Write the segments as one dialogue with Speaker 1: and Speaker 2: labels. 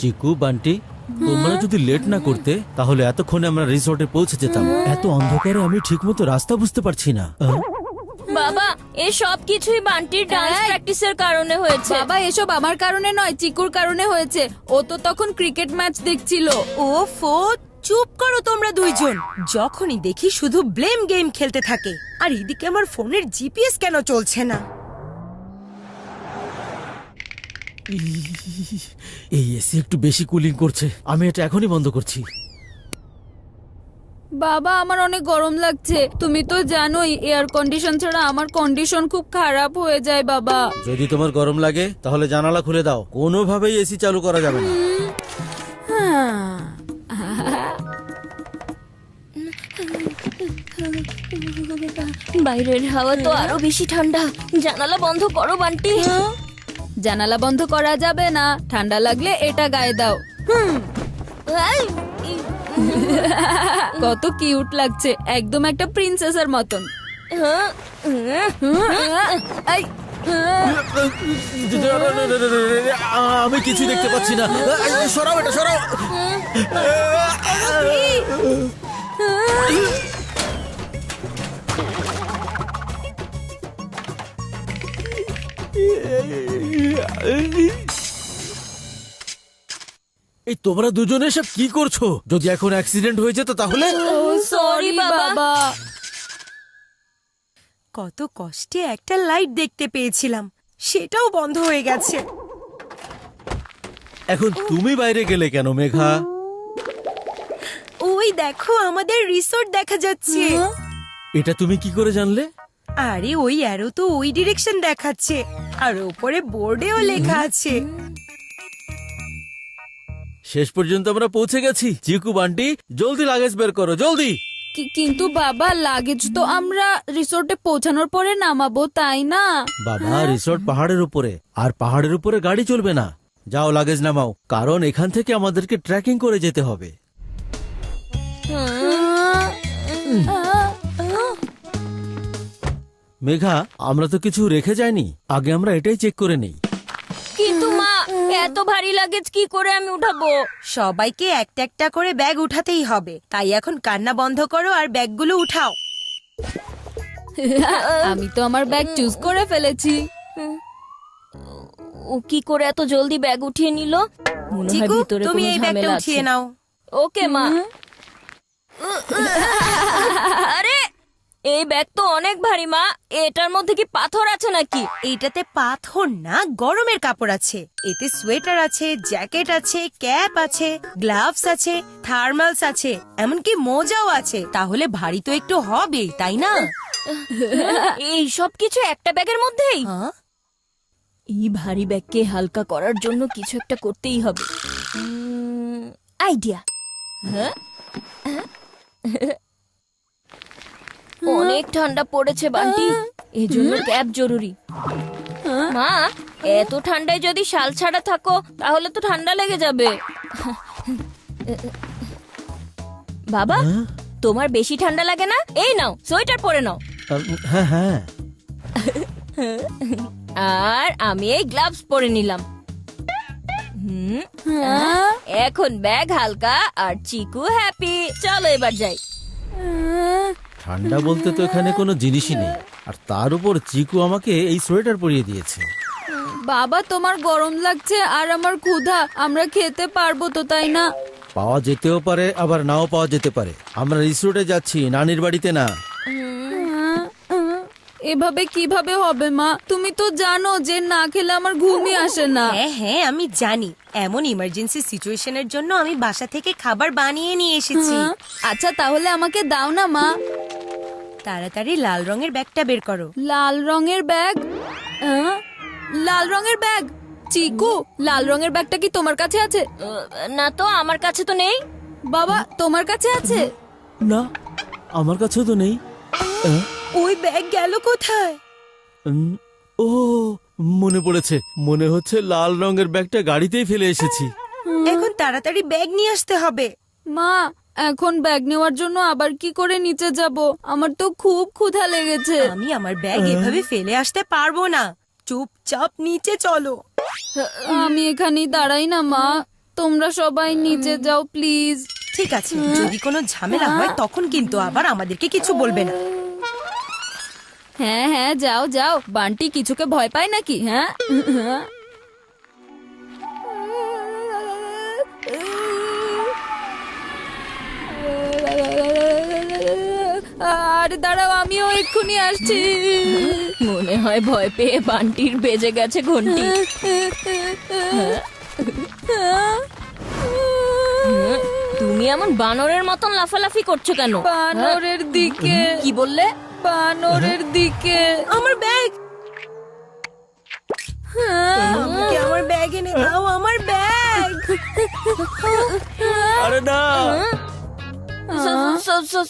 Speaker 1: চিকু বান্টি, তোমরা যদি লেট না করতে তাহলে এতক্ষণে আমরা রিসোর্টে পৌঁছে যেতাম। এত অন্ধকারে আমি ঠিকমতো রাস্তা বুঝতে পারছি না।
Speaker 2: বাবা এই সব কিছুই বান্টির ডান্স প্র্যাকটিসের কারণে হয়েছে।
Speaker 3: বাবা এসব আমার কারণে নয়, চিকুর কারণে হয়েছে। ও তো তখন ক্রিকেট ম্যাচ দেখছিল।
Speaker 4: ওফো, চুপ করো তোমরা দুইজন। যখনই দেখি শুধু ব্লেম গেম খেলতে থাকে। আর এদিকে আমার ফোনের জিপিএস কেন চলছে না?
Speaker 1: এই এসি একটু বেশি কুলিং করছে, আমি এটা এখনই বন্ধ করছি।
Speaker 3: বাবা আমার অনেক গরম লাগছে। তুমি তো জানোই এয়ার কন্ডিশন ছাড়া আমার কন্ডিশন খুব খারাপ হয়ে যায় বাবা।
Speaker 1: যদি তোমার গরম লাগে তাহলে জানালা খুলে দাও, কোনোভাবেই এসি চালু করা যাবে না।
Speaker 2: বাইরের হাওয়া তো আরো বেশি ঠান্ডা। জানালা বন্ধ করো বান্টি।
Speaker 3: জানালা বন্ধ করা যাবে না, ঠান্ডা লাগলে এটা গায়ে দাও। কত কিউট লাগছে, একদম একটা প্রিন্সেসের মতন। এই,
Speaker 1: আমি কিছু দেখতে পাচ্ছি না, সরাও এটা সরাও। এই তোমরা দুজনে সব কি করছো? যদি এখন অ্যাক্সিডেন্ট হয়ে যেত তাহলে?
Speaker 3: সরি বাবা।
Speaker 4: কত কষ্টে একটা লাইট দেখতে পেয়েছিলাম, সেটাও বন্ধ হয়ে গেছে।
Speaker 1: এখন তুমি বাইরে গেলে কেন মেঘা?
Speaker 4: ওই দেখো আমাদের রিসোর্ট দেখা যাচ্ছে।
Speaker 1: এটা তুমি কি করে জানলে?
Speaker 4: আরে ওই অ্যারো তো ওই ডিরেকশন দেখাচ্ছে, আর উপরে বোর্ডেও লেখা আছে।
Speaker 1: শেষ পর্যন্ত আমরা পৌঁছে গেছি। চিকু বান্টি, জলদি লাগেজ বের করো, জলদি।
Speaker 3: কিন্তু বাবা লাগেজ তো আমরা রিসোর্টে পৌঁছানোর পরে নামাবো, তাই না?
Speaker 1: বাবা রিসোর্ট পাহাড়ের উপরে, আর পাহাড়ের উপরে গাড়ি চলবে না। যাও লাগেজ নামাও, কারণ এখান থেকে আমাদেরকে ট্রেকিং করে যেতে হবে। মেঘা, আমরা তো কিছু রেখে যাইনি, আগে আমরা এটাই চেক করে নেই।
Speaker 2: কিন্তু মা, এত ভারী লাগেজ কি করে আমি উঠাবো?
Speaker 4: সবাইকে একটা একটা করে ব্যাগ উঠাতেই হবে, তাই এখন কান্না বন্ধ করো আর ব্যাগগুলো উঠাও।
Speaker 3: আমি তো আমার ব্যাগ চুজ করে ফেলেছি।
Speaker 2: ও কি করে এত জলদি ব্যাগ উঠিয়ে নিল? মনে হয়
Speaker 4: চিকু,
Speaker 2: ভিতরে
Speaker 4: তুমি
Speaker 2: কোনো
Speaker 4: এই ব্যাগটা
Speaker 2: ঝামেলা
Speaker 4: উঠিয়ে
Speaker 2: আছে।
Speaker 4: নাও।
Speaker 2: ওকে মা। আরে এই ব্যাগ তো অনেক ভারী মা, এটার মধ্যে কি পাথর আছে নাকি?
Speaker 4: এইটাতে পাথর না, গরমের কাপড় আছে। এতে সোয়েটার আছে, জ্যাকেট আছে, ক্যাপ আছে, গ্লাভস আছে, থার্মালস আছে, এমনকি মোজাও আছে। তাহলে ভারী তো একটু হবেই, তাই না?
Speaker 2: এই সব কিছু একটা ব্যাগের মধ্যেই?
Speaker 4: হ্যাঁ?
Speaker 2: এই ভারী ব্যাগকে হালকা করার জন্য কিছু একটা করতেই হবে। আইডিয়া। অনেক ঠান্ডা পড়েছে বান্টি, এজন্য ক্যাপ জরুরি। মা, এত ঠান্ডায় যদি শাল ছাড়া থাকো তাহলে তো ঠান্ডা লেগে যাবে। বাবা, তোমার বেশি ঠান্ডা লাগে না? এই নাও সোয়েটার পরে নাও।
Speaker 1: হ্যাঁ হ্যাঁ।
Speaker 2: আর আমি এই গ্লাভস পরে নিলাম। এখন ব্যাগ হালকা আর চিকু হ্যাপি। চলো এবার যাই।
Speaker 1: ঠান্ডা বলতে তো এখানে কোনো জিনিসই নেই, আর তার উপর চিকু আমাকে এই সোয়েটার পরিয়ে দিয়েছে।
Speaker 3: বাবা তোমার গরম লাগছে আর আমার ক্ষুধা, আমরা খেতে পারবো তো, তাই না?
Speaker 1: পাওয়া যেতেও পারে আবার নাও পাওয়া যেতে পারে। আমরা রিসোর্টে যাচ্ছি, নানির বাড়িতে না।
Speaker 3: এভাবে কিভাবে হবে মা? তুমি তো জানো যে না খেলে আমার ঘুমই আসে না।
Speaker 4: হ্যাঁ হ্যাঁ, আমি জানি। এমন ইমার্জেন্সি সিচুয়েশনের জন্য আমি বাসা থেকে খাবার বানিয়ে নিয়ে এসেছি।
Speaker 3: আচ্ছা তাহলে আমাকে দাও না মা।
Speaker 4: তাড়াতাড়ি লাল রঙের ব্যাগটা বের করো।
Speaker 3: লাল রঙের ব্যাগ? লাল রঙের ব্যাগ? চিকু, লাল রঙের ব্যাগটা কি তোমার কাছে আছে?
Speaker 2: না তো, আমার কাছে তো নেই।
Speaker 3: বাবা তোমার কাছে আছে?
Speaker 1: না, আমার কাছেও তো নেই।
Speaker 4: ওই ব্যাগ গেল কোথায়?
Speaker 1: ও মনে পড়েছে, মনে হচ্ছে লাল রঙের ব্যাগটা গাড়িতেই ফেলে এসেছি।
Speaker 4: এখন তাড়াতাড়ি ব্যাগ নিয়ে আসতে হবে।
Speaker 3: মা, এখন ব্যাগ নেওয়ার জন্য আবার কি করে নিচে যাব? আমার তো খুব ক্ষুধা লেগেছে।
Speaker 4: আমি আমার ব্যাগ এভাবে ফেলে আসতে পারবো না। চুপচাপ নিচে চলো।
Speaker 3: আমি এখানেই দাঁড়াই না মা। তোমরা সবাই নিচে যাও প্লিজ।
Speaker 4: ঠিক আছে, যদি কোনো ঝামেলা হয় তখন কিন্তু আবার আমাদেরকে কিছু বলবে না।
Speaker 3: হ্যাঁ হ্যাঁ, যাও যাও। বান্টি কিছুকে ভয় পায় নাকি? হ্যাঁ, আরে দাঁড়াও, আমিও এক্ষুনি আসছি।
Speaker 2: মনে হয় ভয় পেয়ে বান্টির বেজে গেছে ঘন্টি। তুমি এমন বানরের মতন লাফালাফি করছো কেন?
Speaker 3: বানরের দিকে।
Speaker 2: কি বললে?
Speaker 3: বানরের দিকে।
Speaker 4: আমার ব্যাগ, আমাকে আমার ব্যাগ এনে দাও, আমার ব্যাগ।
Speaker 1: আরে না,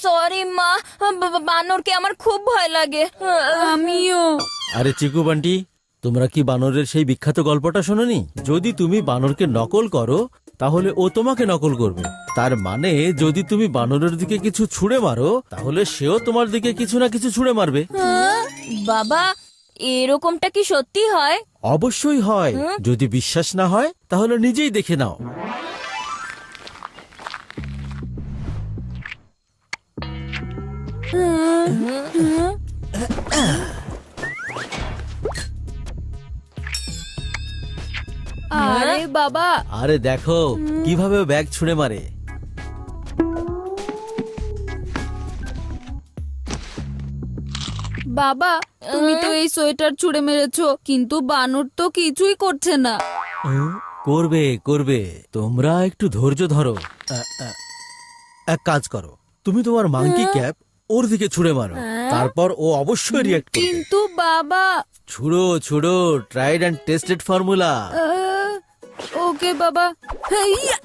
Speaker 2: সরি মা, বানরকে আমার খুব ভয় লাগে।
Speaker 3: আমিও।
Speaker 1: আরে চিকু বান্টি, তোমরা কি বানরের সেই বিখ্যাত গল্পটা শোনোনি? যদি তুমি বানরকে নকল করো তাহলে ও তোমাকে নকল করবে। তার মানে যদি তুমি বানরের দিকে কিছু ছুঁড়ে মারো তাহলে সেও তোমার দিকে কিছু না কিছু ছুঁড়ে মারবে।
Speaker 2: বাবা, এরকমটা কি সত্যি হয়?
Speaker 1: অবশ্যই হয়। যদি বিশ্বাস না হয় তাহলে নিজেই দেখে নাও।
Speaker 3: আরে বাবা,
Speaker 1: আরে দেখো কিভাবে ও ব্যাগ ছুঁড়ে মারে।
Speaker 3: বাবা তুমি তো এই সোয়েটার ছুঁড়ে মেরেছো, কিন্তু বানর তো কিছুই করছে না।
Speaker 1: করবে করবে, তোমরা একটু ধৈর্য ধরো। এক কাজ করো, তুমি তোমার মাংকি ক্যাপ ওর দিকে ছুঁড়ে মারো, তারপর ও অবশ্যই রিয়াক্ট করবে।
Speaker 3: কিন্তু বাবা।
Speaker 1: ছুড়ো ছুড়ো, ট্রাইড অ্যান্ড টেস্টেড ফর্মুলা।
Speaker 3: ওকে বাবা। হেইয়া!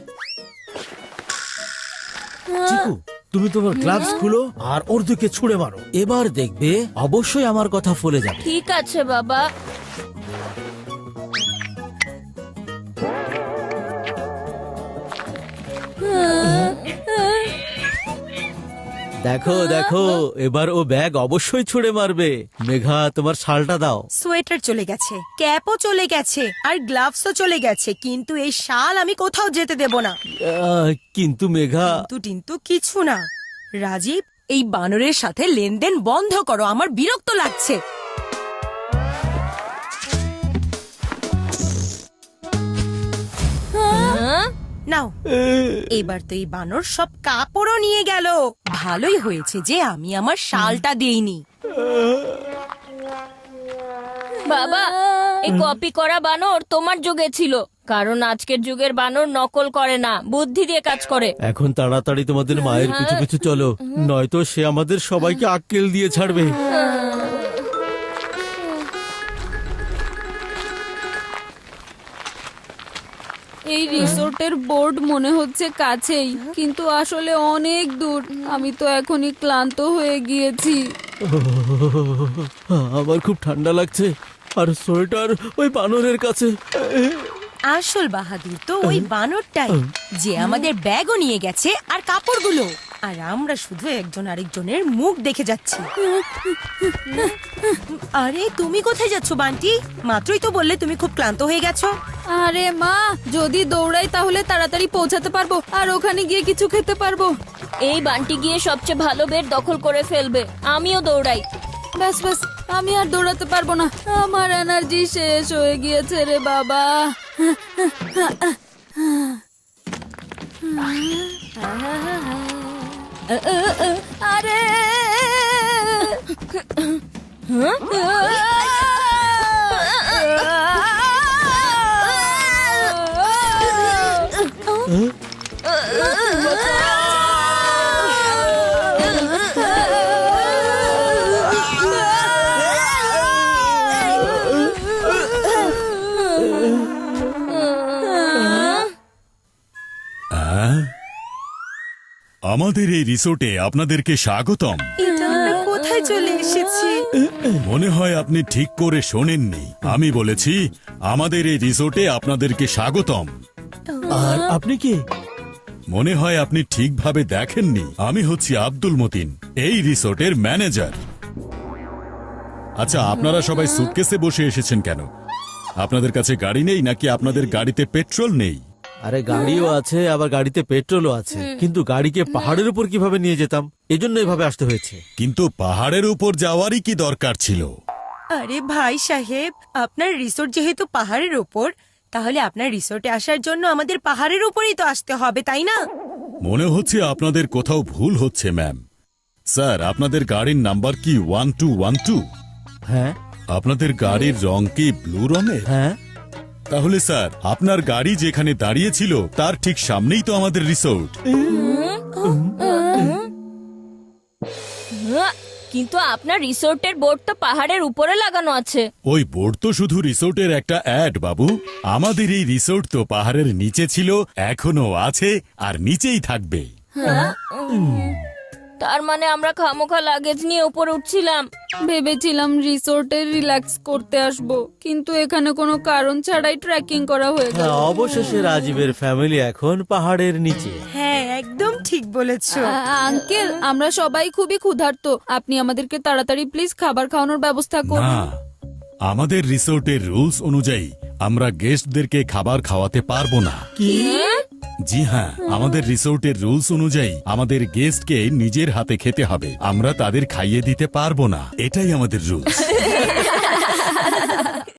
Speaker 1: চিকু, তুমি তোমার গ্লাভস খুলো আর ওর দিকে ছুঁড়ে মারো। এবার দেখবে অবশ্যই আমার কথা ফলে যাবে।
Speaker 2: ঠিক আছে বাবা।
Speaker 1: দেখো দেখো, এবার ও ব্যাগ অবশ্যই ছুঁড়ে মারবে। মেঘা, তোমার শালটা দাও।
Speaker 4: সোয়েটার চলে গেছে, ক্যাপও চলে গেছে, আর গ্লাভসও চলে গেছে, কিন্তু এই শাল আমি কোথাও যেতে দেব না।
Speaker 1: কিন্তু মেঘা,
Speaker 4: কিন্তু কিছু না। রাজীব, এই বানরের সাথে লেনদেন বন্ধ করো, আমার বিরক্ত লাগছে। নাও, এবার তো এই বানর সব কাপড়ও নিয়ে গেল। ভালোই হয়েছে যে আমি আমার শালটা দেইনি।
Speaker 2: বাবা, এই কপি করা বানর তোমার যুগে ছিল, কারণ আজকের যুগের বানর নকল করে না, বুদ্ধি দিয়ে কাজ করে।
Speaker 1: এখন তাড়াতাড়ি তোমাদের মায়ের পিছু পিছু চলো, নয়তো সে আমাদের সবাইকে আক্কেল দিয়ে ছাড়বে।
Speaker 3: এই রিসোর্টের বোর্ড মনে হচ্ছে কাছেই, কিন্তু আসলে অনেক দূর। আমি তো এখনই ক্লান্ত হয়ে গিয়েছি।
Speaker 1: আমার খুব ঠান্ডা লাগছে, আর সোয়েটার ওই বানরের কাছে।
Speaker 4: আসল বাহাদুর তো ওই বানরটাই, যে আমাদের ব্যাগও নিয়ে গেছে আর কাপড়গুলো, আর আমরা শুধু একজন আরেকজনের মুখ দেখে যাচ্ছি। আরে তুমি কোথায় যাচ্ছ বান্টি? মাত্রই তো বললে তুমি খুব ক্লান্ত হয়ে গেছো।
Speaker 3: আরে মা, যদি দৌড়াই তাহলে তাড়াতাড়ি পৌঁছাতে পারবো, আর ওখানে গিয়ে কিছু খেতে পারবো।
Speaker 2: এই বান্টি গিয়ে সবচেয়ে ভালো বেড দখল করে ফেলবে, আমিও দৌড়াই।
Speaker 3: ব্যাস ব্যাস, আমি আর দৌড়াতে পারবো না, আমার এনার্জি শেষ হয়ে গিয়েছে রে বাবা। আরে
Speaker 5: আমাদের এই রিসোর্টে আপনাদেরকে স্বাগতম।
Speaker 4: এটা আমরা কোথায় চলে এসেছি?
Speaker 5: মনে হয় আপনি ঠিক করে শোনেননি। আমি বলেছি আমাদের এই রিসোর্টে আপনাদেরকে স্বাগতম।
Speaker 1: আর আপনি কি?
Speaker 5: মনে হয় আপনি ঠিকভাবে দেখেননি। আমি হচ্ছি আব্দুল মতিন, এই রিসোর্টের ম্যানেজার। আচ্ছা, আপনারা সবাই সুটকেসে বসে এসেছেন কেন? আপনাদের কাছে গাড়ি নেই নাকি আপনাদের গাড়িতে পেট্রোল নেই?
Speaker 1: আরে গাড়িও আছে, আবার গাড়িতে পেট্রোলও আছে, কিন্তু গাড়িকে পাহাড়ের উপর কিভাবে নিয়ে যেতাম, এজন্য এভাবে আসতে হয়েছে।
Speaker 5: কিন্তু পাহাড়ের উপর যাওয়ারই কি দরকার ছিল?
Speaker 4: আরে ভাই সাহেব, আপনার রিসোর্ট যেহেতু পাহাড়ের ওপর, তাহলে আপনার রিসোর্টে আসার জন্য আমাদের পাহাড়ের উপরেই তো আসতে হবে, তাই না?
Speaker 5: মনে হচ্ছে আপনাদের কোথাও ভুল হচ্ছে ম্যাম। স্যার, আপনাদের গাড়ির নাম্বার কি 1212?
Speaker 1: হ্যাঁ
Speaker 5: আপনাদের গাড়ির রং কি ব্লু রঙের?
Speaker 1: হ্যাঁ।
Speaker 5: তাহলে স্যার, আপনার গাড়ি যেখানে দাঁড়িয়ে ছিল তার ঠিক সামনেই তো আমাদের রিসোর্ট।
Speaker 2: কিন্তু আপনার রিসোর্টের বোর্ড তো পাহাড়ের উপরে লাগানো আছে।
Speaker 5: ওই বোর্ড তো শুধু রিসোর্টের একটা অ্যাড বাবু। আমাদের এই রিসোর্ট তো পাহাড়ের নিচে ছিল, এখনো আছে, আর নিচেই থাকবে।
Speaker 2: তার মানে আমরা খামোখা লাগেজ নিয়ে উপরে উঠছিলাম।
Speaker 3: ভেবেছিলাম রিসোর্টে রিল্যাক্স করতে আসব, কিন্তু এখানে কোনো কারণ ছাড়াই ট্রেকিং করা হয়ে গেল।
Speaker 1: অবশেষে রাজীবের ফ্যামিলি এখন পাহাড়ের নিচে।
Speaker 4: হ্যাঁ, একদম ঠিক বলেছো।
Speaker 3: আঙ্কেল, আমরা সবাই খুবই ক্ষুধার্ত, আপনি আমাদেরকে তাড়াতাড়ি প্লিজ খাবার খাওয়ানোর ব্যবস্থা করুন।
Speaker 5: না, আমাদের রিসোর্টের রুলস অনুযায়ী আমরা গেস্টদেরকে খাবার খাওয়াতে পারবো না। জি হ্যাঁ, আমাদের রিসোর্টের রুলস অনুযায়ী আমাদের গেস্টকে নিজের হাতে খেতে হবে, আমরা তাদের খাইয়ে দিতে পারবো না, এটাই আমাদের রুলস।